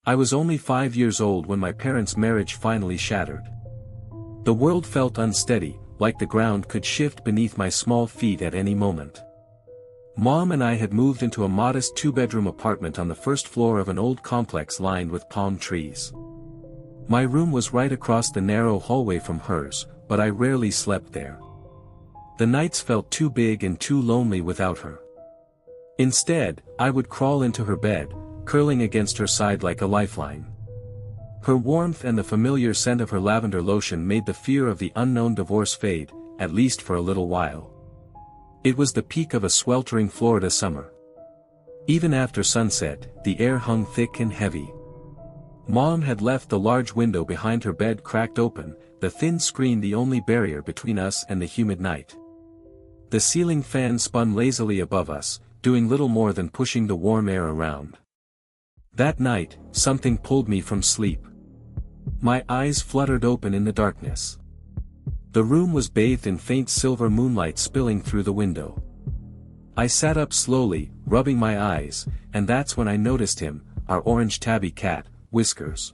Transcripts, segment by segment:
I was only 5 years old when my parents' marriage finally shattered. The world felt unsteady, like the ground could shift beneath my small feet at any moment. Mom and I had moved into a modest 2-bedroom apartment on the first floor of an old complex lined with palm trees. My room was right across the narrow hallway from hers, but I rarely slept there. The nights felt too big and too lonely without her. Instead, I would crawl into her bed, curling against her side like a lifeline. Her warmth and the familiar scent of her lavender lotion made the fear of the unknown divorce fade, at least for a little while. It was the peak of a sweltering Florida summer. Even after sunset, the air hung thick and heavy. Mom had left the large window behind her bed cracked open, the thin screen the only barrier between us and the humid night. The ceiling fan spun lazily above us, doing little more than pushing the warm air around. That night, something pulled me from sleep. My eyes fluttered open in the darkness. The room was bathed in faint silver moonlight spilling through the window. I sat up slowly, rubbing my eyes, and that's when I noticed him, our orange tabby cat, Whiskers.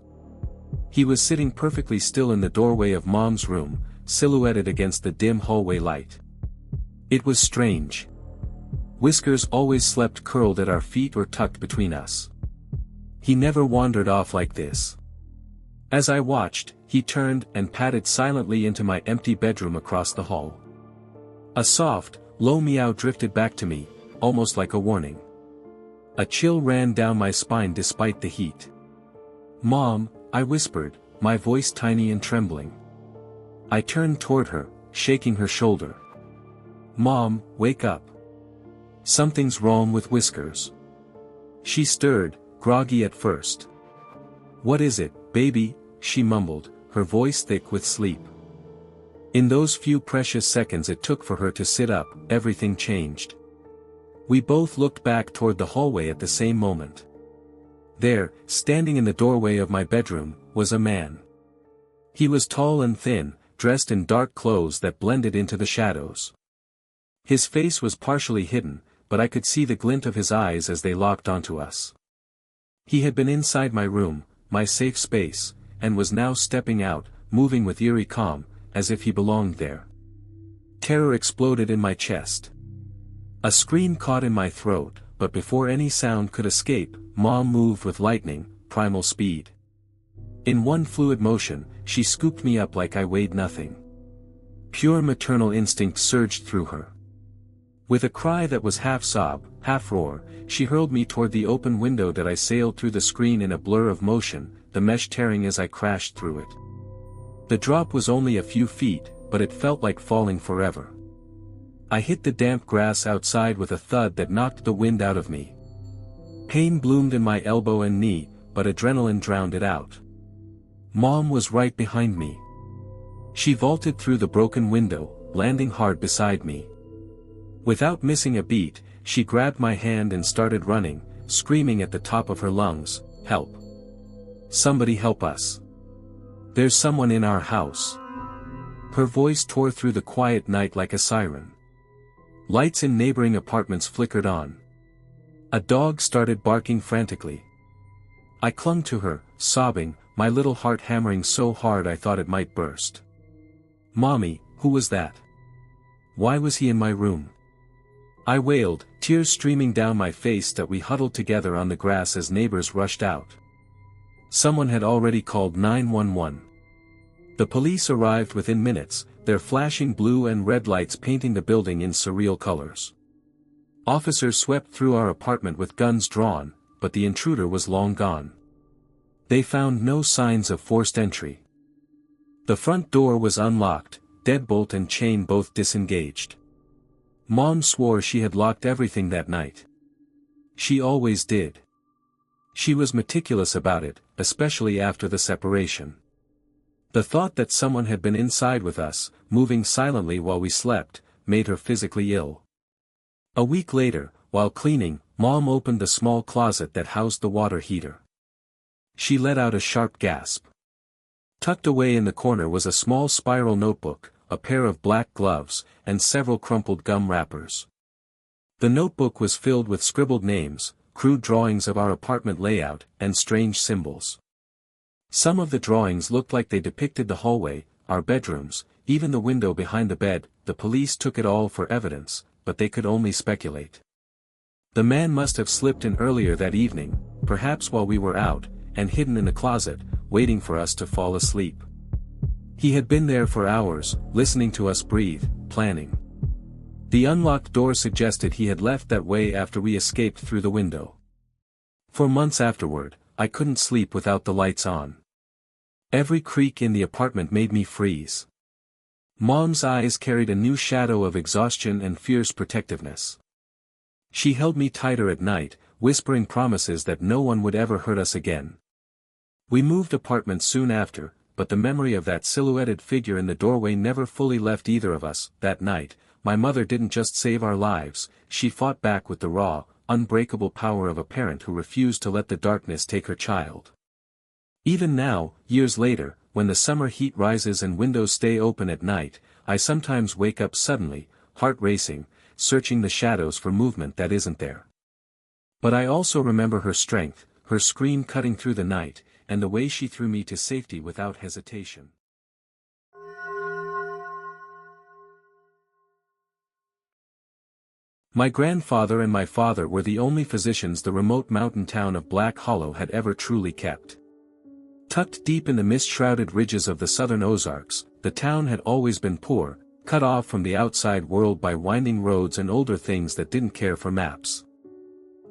He was sitting perfectly still in the doorway of Mom's room, silhouetted against the dim hallway light. It was strange. Whiskers always slept curled at our feet or tucked between us. He never wandered off like this. As I watched, he turned and padded silently into my empty bedroom across the hall. A soft, low meow drifted back to me, almost like a warning. A chill ran down my spine despite the heat. "Mom," I whispered, my voice tiny and trembling. I turned toward her, shaking her shoulder. "Mom, wake up. Something's wrong with Whiskers." She stirred, groggy at first. "What is it, baby?" she mumbled, her voice thick with sleep. In those few precious seconds it took for her to sit up, everything changed. We both looked back toward the hallway at the same moment. There, standing in the doorway of my bedroom, was a man. He was tall and thin, dressed in dark clothes that blended into the shadows. His face was partially hidden, but I could see the glint of his eyes as they locked onto us. He had been inside my room, my safe space, and was now stepping out, moving with eerie calm, as if he belonged there. Terror exploded in my chest. A scream caught in my throat, but before any sound could escape, Mom moved with lightning, primal speed. In one fluid motion, she scooped me up like I weighed nothing. Pure maternal instinct surged through her. With a cry that was half sob, half roar, she hurled me toward the open window that I sailed through the screen in a blur of motion, the mesh tearing as I crashed through it. The drop was only a few feet, but it felt like falling forever. I hit the damp grass outside with a thud that knocked the wind out of me. Pain bloomed in my elbow and knee, but adrenaline drowned it out. Mom was right behind me. She vaulted through the broken window, landing hard beside me. Without missing a beat, she grabbed my hand and started running, screaming at the top of her lungs, "Help! Somebody help us! There's someone in our house!" Her voice tore through the quiet night like a siren. Lights in neighboring apartments flickered on. A dog started barking frantically. I clung to her, sobbing, my little heart hammering so hard I thought it might burst. "Mommy, who was that? Why was he in my room?" I wailed, tears streaming down my face that we huddled together on the grass as neighbors rushed out. Someone had already called 911. The police arrived within minutes, their flashing blue and red lights painting the building in surreal colors. Officers swept through our apartment with guns drawn, but the intruder was long gone. They found no signs of forced entry. The front door was unlocked, deadbolt and chain both disengaged. Mom swore she had locked everything that night. She always did. She was meticulous about it, especially after the separation. The thought that someone had been inside with us, moving silently while we slept, made her physically ill. A week later, while cleaning, Mom opened the small closet that housed the water heater. She let out a sharp gasp. Tucked away in the corner was a small spiral notebook, a pair of black gloves, and several crumpled gum wrappers. The notebook was filled with scribbled names, crude drawings of our apartment layout, and strange symbols. Some of the drawings looked like they depicted the hallway, our bedrooms, even the window behind the bed. The police took it all for evidence, but they could only speculate. The man must have slipped in earlier that evening, perhaps while we were out, and hidden in the closet, waiting for us to fall asleep. He had been there for hours, listening to us breathe, planning. The unlocked door suggested he had left that way after we escaped through the window. For months afterward, I couldn't sleep without the lights on. Every creak in the apartment made me freeze. Mom's eyes carried a new shadow of exhaustion and fierce protectiveness. She held me tighter at night, whispering promises that no one would ever hurt us again. We moved apartments soon after, but the memory of that silhouetted figure in the doorway never fully left either of us. That night, my mother didn't just save our lives, she fought back with the raw, unbreakable power of a parent who refused to let the darkness take her child. Even now, years later, when the summer heat rises and windows stay open at night, I sometimes wake up suddenly, heart racing, searching the shadows for movement that isn't there. But I also remember her strength, her scream cutting through the night, and the way she threw me to safety without hesitation. My grandfather and my father were the only physicians the remote mountain town of Black Hollow had ever truly kept. Tucked deep in the mist-shrouded ridges of the southern Ozarks, the town had always been poor, cut off from the outside world by winding roads and older things that didn't care for maps.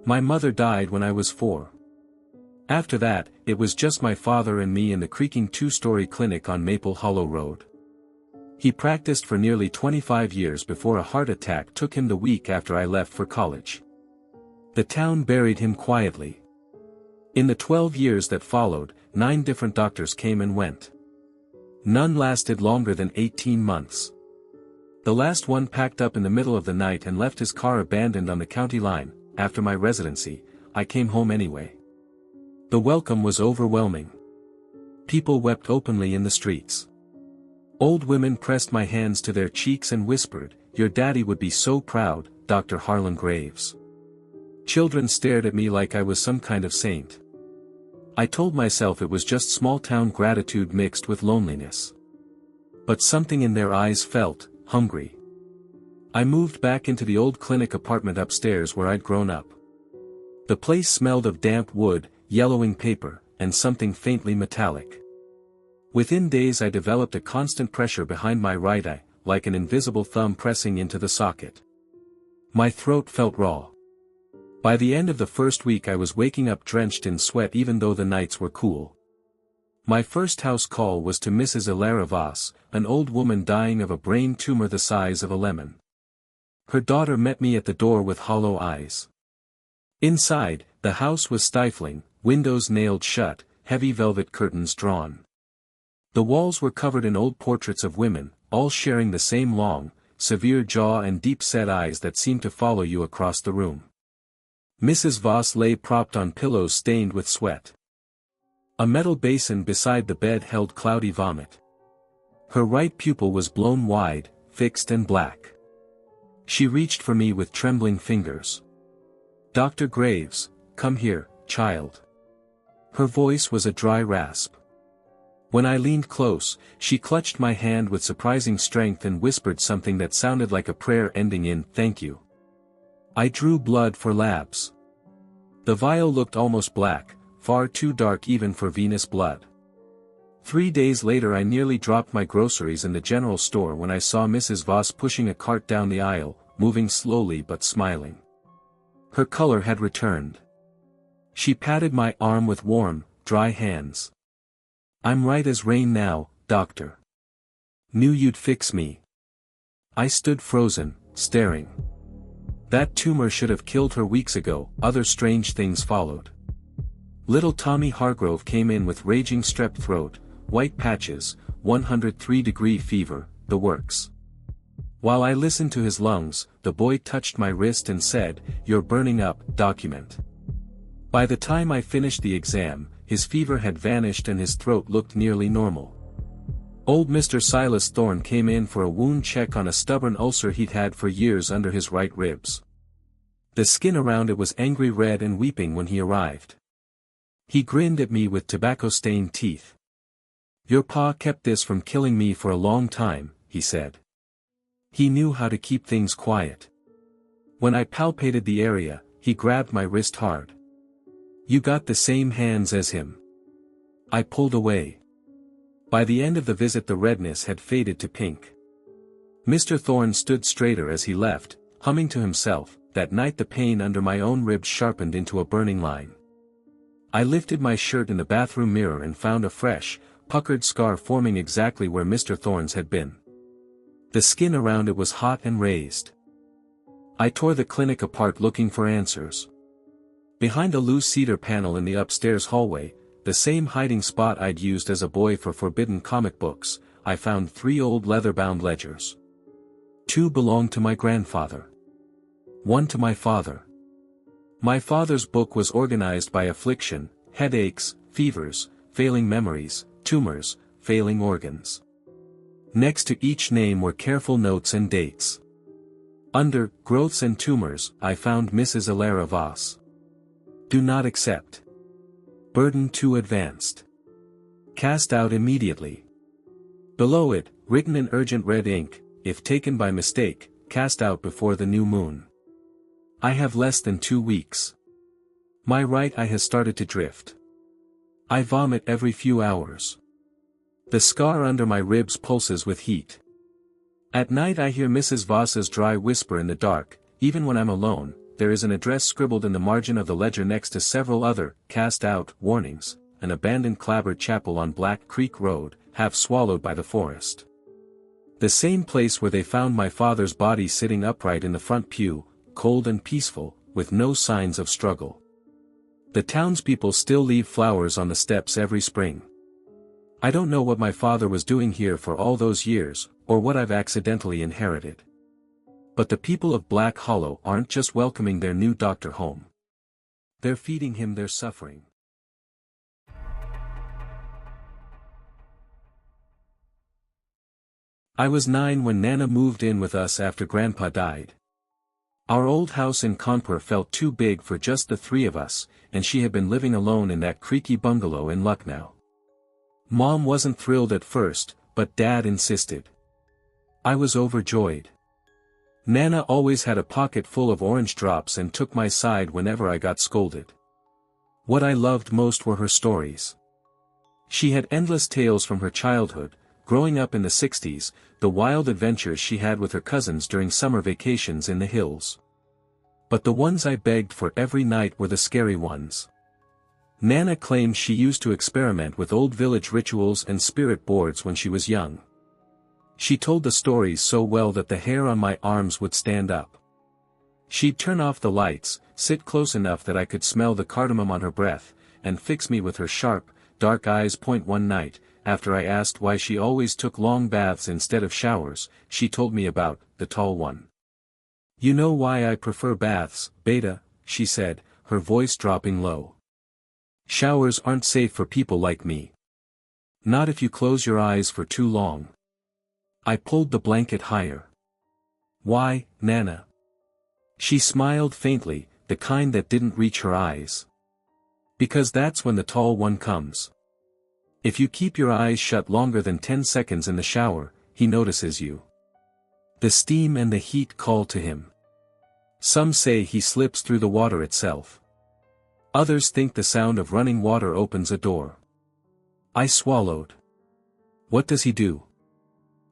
My mother died when I was 4. After that, it was just my father and me in the creaking 2-story clinic on Maple Hollow Road. He practiced for nearly 25 years before a heart attack took him the week after I left for college. The town buried him quietly. In the 12 years that followed, 9 different doctors came and went. None lasted longer than 18 months. The last one packed up in the middle of the night and left his car abandoned on the county line. After my residency, I came home anyway. The welcome was overwhelming. People wept openly in the streets. Old women pressed my hands to their cheeks and whispered, "Your daddy would be so proud, Dr. Harlan Graves." Children stared at me like I was some kind of saint. I told myself it was just small-town gratitude mixed with loneliness. But something in their eyes felt hungry. I moved back into the old clinic apartment upstairs where I'd grown up. The place smelled of damp wood, yellowing paper, and something faintly metallic. Within days I developed a constant pressure behind my right eye, like an invisible thumb pressing into the socket. My throat felt raw. By the end of the first week I was waking up drenched in sweat even though the nights were cool. My first house call was to Mrs. Elara Voss, an old woman dying of a brain tumor the size of a lemon. Her daughter met me at the door with hollow eyes. Inside, the house was stifling, windows nailed shut, heavy velvet curtains drawn. The walls were covered in old portraits of women, all sharing the same long, severe jaw and deep-set eyes that seemed to follow you across the room. Mrs. Voss lay propped on pillows stained with sweat. A metal basin beside the bed held cloudy vomit. Her right pupil was blown wide, fixed and black. She reached for me with trembling fingers. "Dr. Graves, come here, child." Her voice was a dry rasp. When I leaned close, she clutched my hand with surprising strength and whispered something that sounded like a prayer ending in "thank you." I drew blood for labs. The vial looked almost black, far too dark even for venous blood. 3 days later I nearly dropped my groceries in the general store when I saw Mrs. Voss pushing a cart down the aisle, moving slowly but smiling. Her color had returned. She patted my arm with warm, dry hands. "I'm right as rain now, doctor. Knew you'd fix me." I stood frozen, staring. That tumor should have killed her weeks ago. Other strange things followed. Little Tommy Hargrove came in with raging strep throat, white patches, 103-degree fever, the works. While I listened to his lungs, the boy touched my wrist and said, "You're burning up, document." By the time I finished the exam, his fever had vanished and his throat looked nearly normal. Old Mr. Silas Thorne came in for a wound check on a stubborn ulcer he'd had for years under his right ribs. The skin around it was angry red and weeping when he arrived. He grinned at me with tobacco-stained teeth. "Your pa kept this from killing me for a long time," he said. He knew how to keep things quiet. When I palpated the area, he grabbed my wrist hard. "You got the same hands as him." I pulled away. By the end of the visit the redness had faded to pink. Mr. Thorne stood straighter as he left, humming to himself. That night the pain under my own ribs sharpened into a burning line. I lifted my shirt in the bathroom mirror and found a fresh, puckered scar forming exactly where Mr. Thorne's had been. The skin around it was hot and raised. I tore the clinic apart looking for answers. Behind a loose cedar panel in the upstairs hallway, the same hiding spot I'd used as a boy for forbidden comic books, I found 3 old leather-bound ledgers. 2 belonged to my grandfather. 1 to my father. My father's book was organized by affliction, headaches, fevers, failing memories, tumors, failing organs. Next to each name were careful notes and dates. Under growths and tumors, I found Mrs. Alara Voss. Do not accept. Burden too advanced. Cast out immediately. Below it, written in urgent red ink, if taken by mistake, cast out before the new moon. I have less than 2 weeks. My right eye has started to drift. I vomit every few hours. The scar under my ribs pulses with heat. At night I hear Mrs. Voss's dry whisper in the dark. Even when I'm alone, there is an address scribbled in the margin of the ledger next to several other, cast-out, warnings, an abandoned clapboard chapel on Black Creek Road, half swallowed by the forest. The same place where they found my father's body sitting upright in the front pew, cold and peaceful, with no signs of struggle. The townspeople still leave flowers on the steps every spring. I don't know what my father was doing here for all those years, or what I've accidentally inherited. But the people of Black Hollow aren't just welcoming their new doctor home. They're feeding him their suffering. I was 9 when Nana moved in with us after Grandpa died. Our old house in Kanpur felt too big for just the 3 of us, and she had been living alone in that creaky bungalow in Lucknow. Mom wasn't thrilled at first, but Dad insisted. I was overjoyed. Nana always had a pocket full of orange drops and took my side whenever I got scolded. What I loved most were her stories. She had endless tales from her childhood, growing up in the 60s, the wild adventures she had with her cousins during summer vacations in the hills. But the ones I begged for every night were the scary ones. Nana claimed she used to experiment with old village rituals and spirit boards when she was young. She told the stories so well that the hair on my arms would stand up. She'd turn off the lights, sit close enough that I could smell the cardamom on her breath, and fix me with her sharp, dark eyes. One night, after I asked why she always took long baths instead of showers, she told me about the tall one. You know why I prefer baths, Beta, she said, her voice dropping low. Showers aren't safe for people like me. Not if you close your eyes for too long. I pulled the blanket higher. Why, Nana? She smiled faintly, the kind that didn't reach her eyes. Because that's when the tall one comes. If you keep your eyes shut longer than 10 seconds in the shower, he notices you. The steam and the heat call to him. Some say he slips through the water itself. Others think the sound of running water opens a door. I swallowed. What does he do?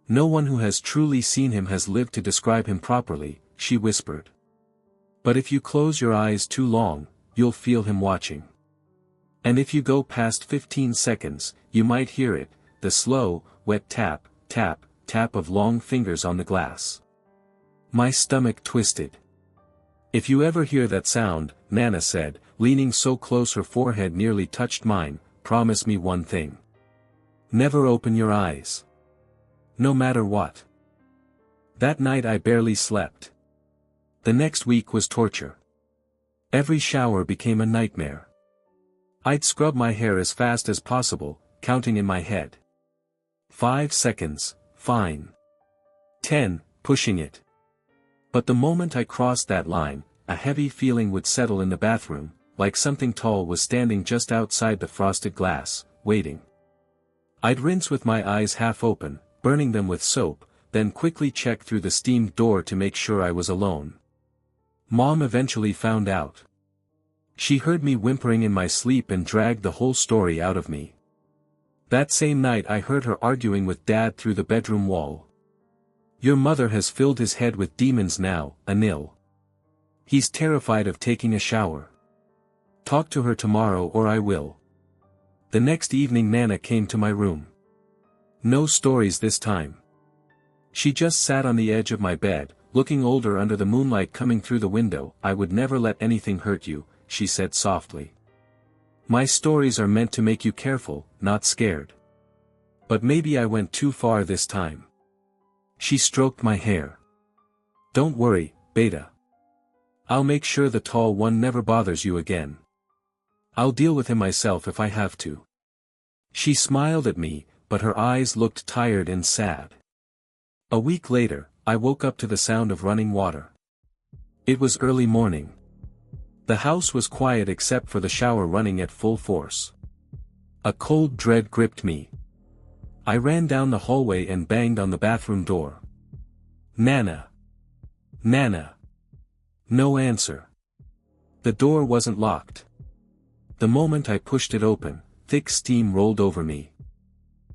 No one who has truly seen him has lived to describe him properly, she whispered. But if you close your eyes too long, you'll feel him watching. And if you go past 15 seconds, you might hear it, the slow, wet tap, tap, tap of long fingers on the glass. My stomach twisted. If you ever hear that sound, Nana said, leaning so close her forehead nearly touched mine, promise me one thing. Never open your eyes. No matter what. That night I barely slept. The next week was torture. Every shower became a nightmare. I'd scrub my hair as fast as possible, counting in my head. 5 seconds, fine. 10, pushing it. But the moment I crossed that line, a heavy feeling would settle in the bathroom, like something tall was standing just outside the frosted glass, waiting. I'd rinse with my eyes half open, burning them with soap, then quickly check through the steamed door to make sure I was alone. Mom eventually found out. She heard me whimpering in my sleep and dragged the whole story out of me. That same night I heard her arguing with Dad through the bedroom wall. "Your mother has filled his head with demons now, Anil. He's terrified of taking a shower. Talk to her tomorrow or I will." The next evening Nana came to my room. No stories this time. She just sat on the edge of my bed, looking older under the moonlight coming through the window. "I would never let anything hurt you," she said softly. "My stories are meant to make you careful, not scared. But maybe I went too far this time." She stroked my hair. "Don't worry, Beta. I'll make sure the tall one never bothers you again. I'll deal with him myself if I have to." She smiled at me, but her eyes looked tired and sad. A week later, I woke up to the sound of running water. It was early morning. The house was quiet except for the shower running at full force. A cold dread gripped me. I ran down the hallway and banged on the bathroom door. "Nana! Nana!" No answer. The door wasn't locked. The moment I pushed it open, thick steam rolled over me.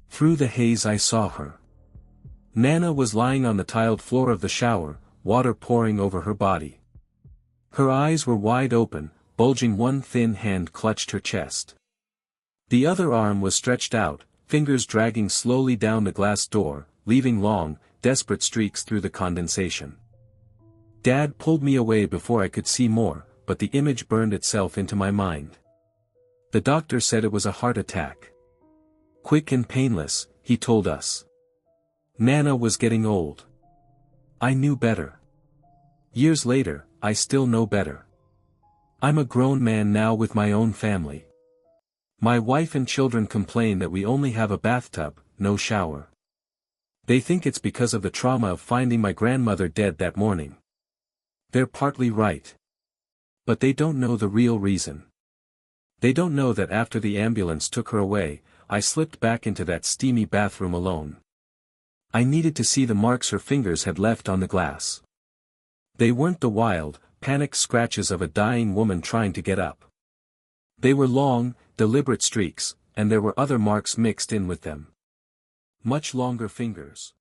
Through the haze I saw her. Nana was lying on the tiled floor of the shower, water pouring over her body. Her eyes were wide open, bulging. One thin hand clutched her chest. The other arm was stretched out, fingers dragging slowly down the glass door, leaving long, desperate streaks through the condensation. Dad pulled me away before I could see more, but the image burned itself into my mind. The doctor said it was a heart attack. Quick and painless, he told us. Nana was getting old. I knew better. Years later, I still know better. I'm a grown man now with my own family. My wife and children complain that we only have a bathtub, no shower. They think it's because of the trauma of finding my grandmother dead that morning. They're partly right. But they don't know the real reason. They don't know that after the ambulance took her away, I slipped back into that steamy bathroom alone. I needed to see the marks her fingers had left on the glass. They weren't the wild, panicked scratches of a dying woman trying to get up. They were long, deliberate streaks, and there were other marks mixed in with them. Much longer fingers.